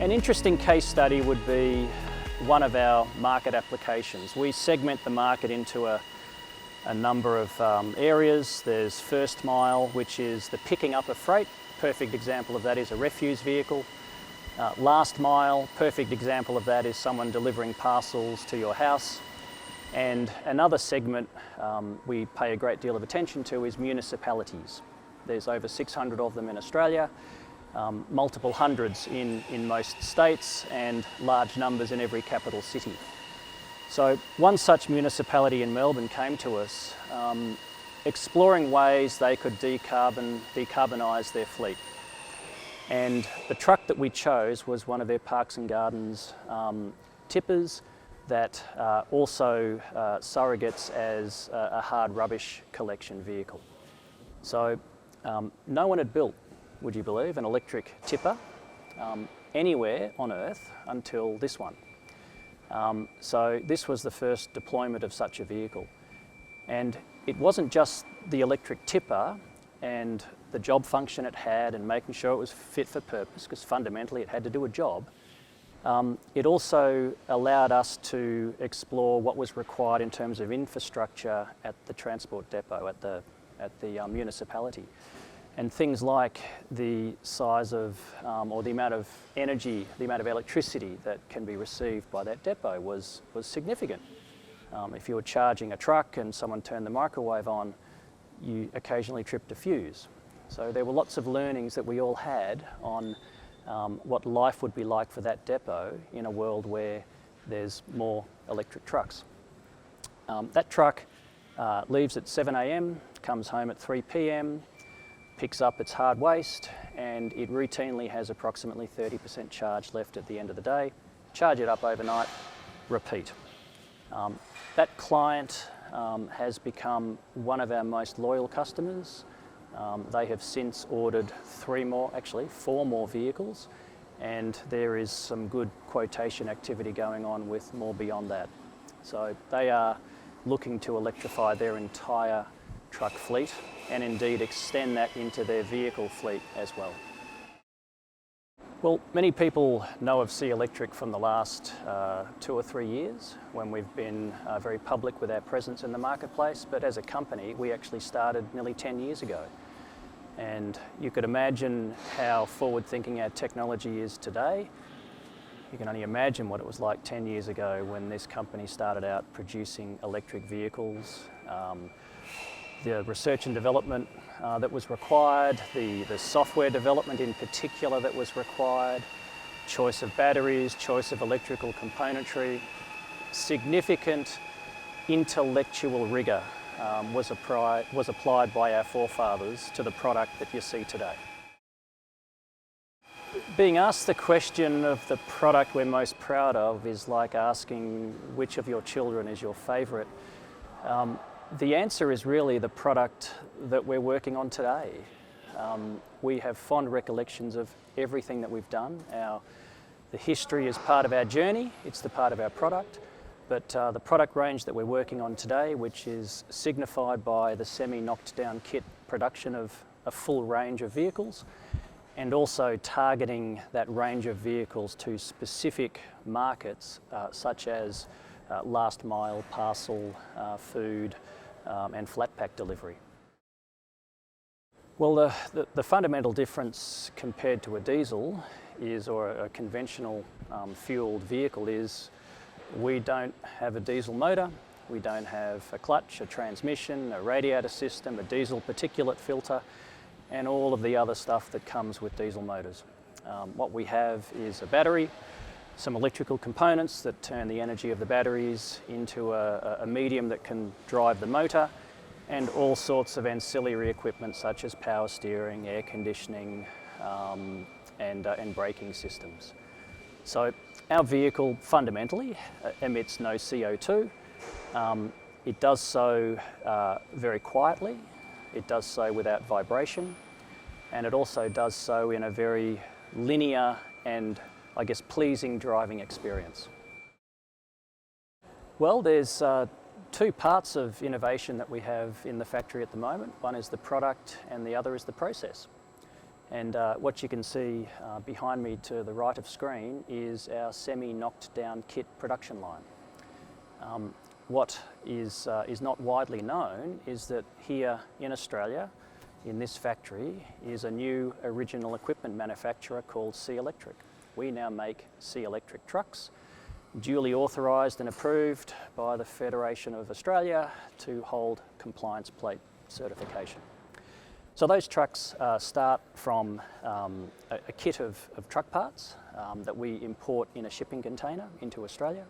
An interesting case study would be one of our market applications. We segment the market into a number of areas. There's first mile, which is the picking up of freight. Perfect example of that is a refuse vehicle. Last mile, perfect example of that is someone delivering parcels to your house. And another segment we pay a great deal of attention to is municipalities. There's over 600 of them in Australia, multiple hundreds in most states, and large numbers in every capital city. So one such municipality in Melbourne came to us exploring ways they could decarbonise their fleet. And the truck that we chose was one of their Parks and Gardens tippers that also surrogates as a hard rubbish collection vehicle. So no one had built, would you believe, an electric tipper anywhere on Earth until this one. So this was the first deployment of such a vehicle. And it wasn't just the electric tipper and the job function it had and making sure it was fit for purpose, because fundamentally it had to do a job. It also allowed us to explore what was required in terms of infrastructure at the transport depot, at the municipality. And things like the size of, or the amount of energy, the amount of electricity that can be received by that depot was significant. If you were charging a truck and someone turned the microwave on, you occasionally tripped a fuse. So there were lots of learnings that we all had on what life would be like for that depot in a world where there's more electric trucks. That truck leaves at 7 a.m, comes home at 3 p.m, picks up its hard waste, and it routinely has approximately 30% charge left at the end of the day. Charge it up overnight, repeat. That client has become one of our most loyal customers. They have since ordered 4 more vehicles, and there is some good quotation activity going on with more beyond that. So they are looking to electrify their entire truck fleet and indeed extend that into their vehicle fleet as well. Well, many people know of C Electric from the last 2 or 3 years when we've been very public with our presence in the marketplace, but as a company we actually started nearly 10 years ago. And you could imagine how forward-thinking our technology is today. You can only imagine what it was like 10 years ago when this company started out producing electric vehicles. The research and development that was required, the software development in particular that was required, choice of batteries, choice of electrical componentry, significant intellectual rigour was applied by our forefathers to the product that you see today. Being asked the question of the product we're most proud of is like asking which of your children is your favourite. The answer is really the product that we're working on today. We have fond recollections of everything that we've done. The history is part of our journey, it's the part of our product, but the product range that we're working on today, which is signified by the semi-knocked down kit production of a full range of vehicles, and also targeting that range of vehicles to specific markets such as last mile, parcel, food, and flat pack delivery. Well, the fundamental difference compared to a diesel is, or a conventional fueled vehicle is, we don't have a diesel motor, we don't have a clutch, a transmission, a radiator system, a diesel particulate filter, and all of the other stuff that comes with diesel motors. What we have is a battery, some electrical components that turn the energy of the batteries into a medium that can drive the motor, and all sorts of ancillary equipment such as power steering, air conditioning, and braking systems. So our vehicle fundamentally emits no CO2. It does so very quietly, it does so without vibration, and it also does so in a very linear and, I guess, pleasing driving experience. Well, there's 2 parts of innovation that we have in the factory at the moment. One is the product and the other is the process. And what you can see behind me to the right of screen is our semi-knocked down kit production line. What is not widely known is that here in Australia, in this factory, is a new original equipment manufacturer called C Electric. We now make C Electric trucks, duly authorised and approved by the Federation of Australia to hold compliance plate certification. So those trucks start from a kit of truck parts that we import in a shipping container into Australia,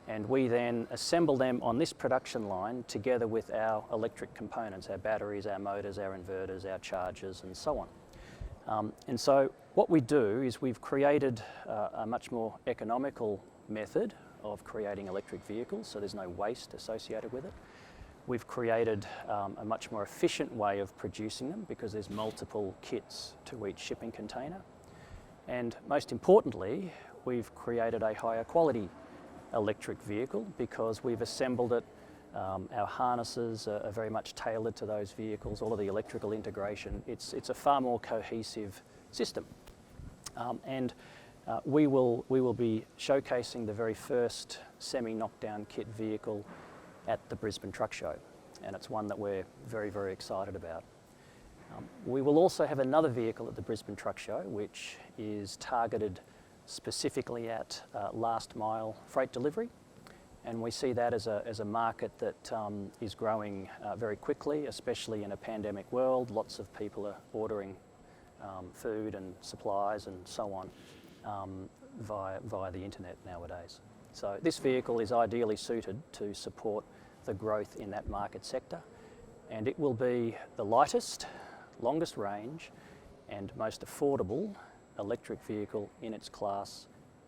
and we then assemble them on this production line together with our electric components, our batteries, our motors, our inverters, our chargers and so on. And so what we do is we've created a much more economical method of creating electric vehicles, so there's no waste associated with it. We've created a much more efficient way of producing them because there's multiple kits to each shipping container. And most importantly, we've created a higher quality electric vehicle because we've assembled it. Our harnesses are very much tailored to those vehicles, all of the electrical integration. It's a far more cohesive system. We will be showcasing the very first semi-knockdown kit vehicle at the Brisbane Truck Show, and it's one that we're very, very excited about. We will also have another vehicle at the Brisbane Truck Show which is targeted specifically at last mile freight delivery, and we see that as a market that is growing very quickly, especially in a pandemic world. Lots of people are ordering food and supplies and so on via the internet nowadays. So this vehicle is ideally suited to support the growth in that market sector, and it will be the lightest, longest range and most affordable electric vehicle in its class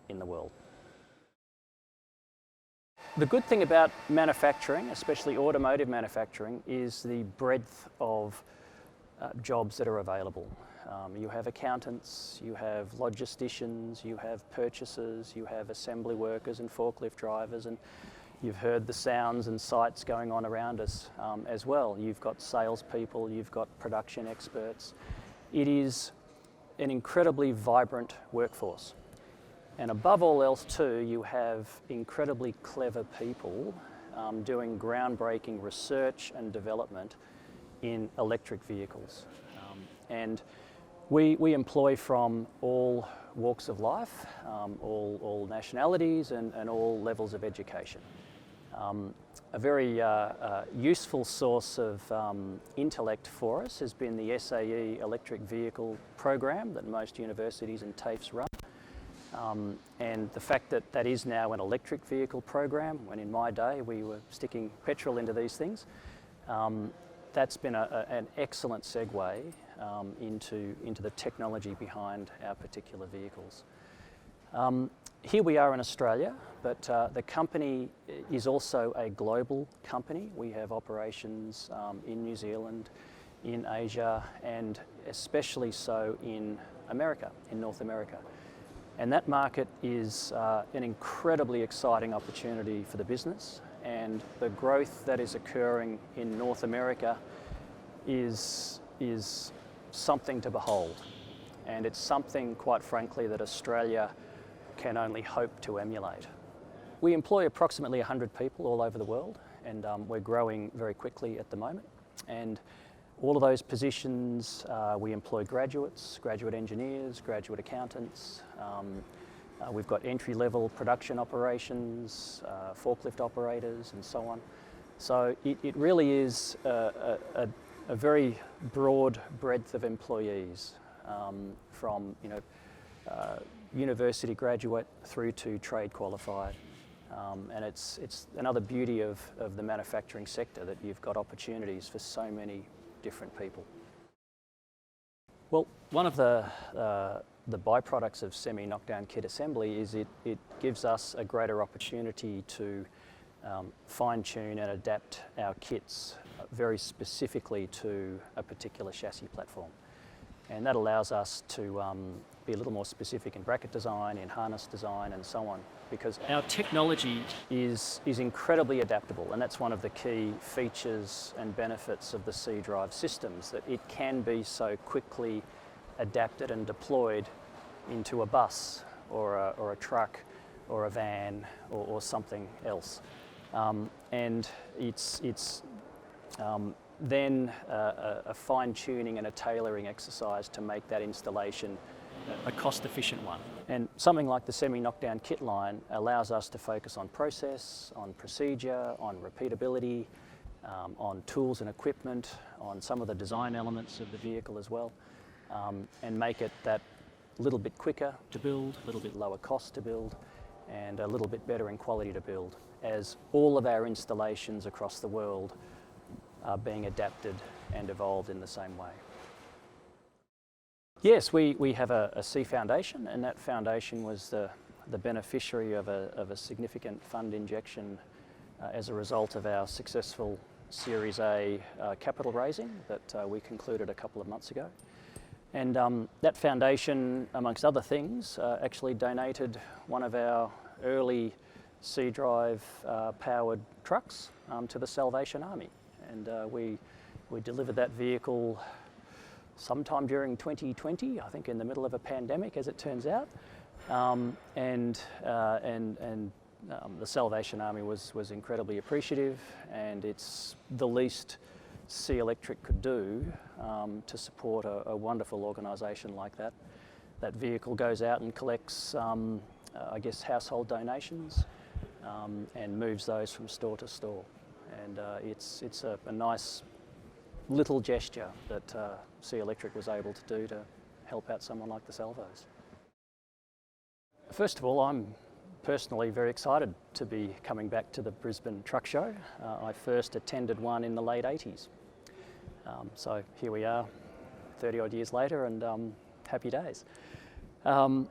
in the world. The good thing about manufacturing, especially automotive manufacturing, is the breadth of jobs that are available. You have accountants, you have logisticians, you have purchasers, you have assembly workers and forklift drivers, and you've heard the sounds and sights going on around us as well. You've got salespeople, you've got production experts. It is an incredibly vibrant workforce. And above all else too, you have incredibly clever people doing groundbreaking research and development in electric vehicles. And we employ from all walks of life, all nationalities and all levels of education. A very useful source of intellect for us has been the SAE electric vehicle program that most universities and TAFEs run. And the fact that that is now an electric vehicle program, when in my day we were sticking petrol into these things, that's been an excellent segue into the technology behind our particular vehicles. Here we are in Australia, but the company is also a global company. We have operations in New Zealand, in Asia, and especially so in America, in North America. And that market is an incredibly exciting opportunity for the business, and the growth that is occurring in North America is something to behold. And it's something, quite frankly, that Australia can only hope to emulate. We employ approximately 100 people all over the world, and we're growing very quickly at the moment. And all of those positions, we employ graduates, graduate engineers, graduate accountants. We've got entry-level production operations, forklift operators, and so on. So it really is a very broad breadth of employees, from university graduate through to trade qualified. And it's another beauty of the manufacturing sector, that you've got opportunities for so many different people. Well, one of the byproducts of semi-knockdown kit assembly is it gives us a greater opportunity to fine-tune and adapt our kits very specifically to a particular chassis platform. And that allows us to be a little more specific in bracket design, in harness design, and so on, because our technology is incredibly adaptable, and that's one of the key features and benefits of the C-Drive systems, that it can be so quickly adapted and deployed into a bus or a truck or a van or something else. And it's then a fine-tuning and a tailoring exercise to make that installation a cost-efficient one. And something like the semi-knockdown kit line allows us to focus on process, on procedure, on repeatability, on tools and equipment, on some of the design elements of the vehicle as well, and make it that little bit quicker to build, a little bit lower cost to build, and a little bit better in quality to build, as all of our installations across the world are being adapted and evolved in the same way. Yes, we have a C foundation, and that foundation was the beneficiary of a significant fund injection as a result of our successful Series A capital raising that we concluded a couple of months ago. And that foundation, amongst other things, actually donated one of our early C-drive powered trucks to the Salvation Army. And we delivered that vehicle sometime during 2020, I think in the middle of a pandemic, as it turns out. The Salvation Army was incredibly appreciative, and it's the least C Electric could do to support a wonderful organisation like that. That vehicle goes out and collects, I guess, household donations and moves those from store to store. And it's a nice little gesture that C Electric was able to do to help out someone like the Salvos. First of all, I'm personally very excited to be coming back to the Brisbane Truck Show. I first attended one in the late 80s. So here we are 30 odd years later, and happy days. What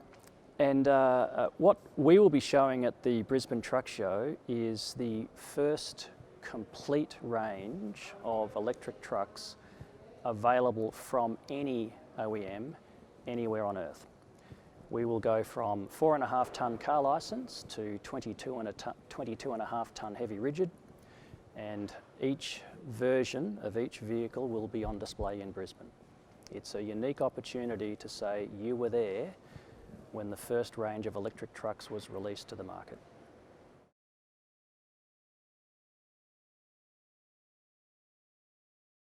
we will be showing at the Brisbane Truck Show is the first complete range of electric trucks available from any OEM anywhere on Earth. We will go from 4.5 tonne car licence to 22.5 tonne heavy rigid, and each version of each vehicle will be on display in Brisbane. It's a unique opportunity to say you were there when the first range of electric trucks was released to the market.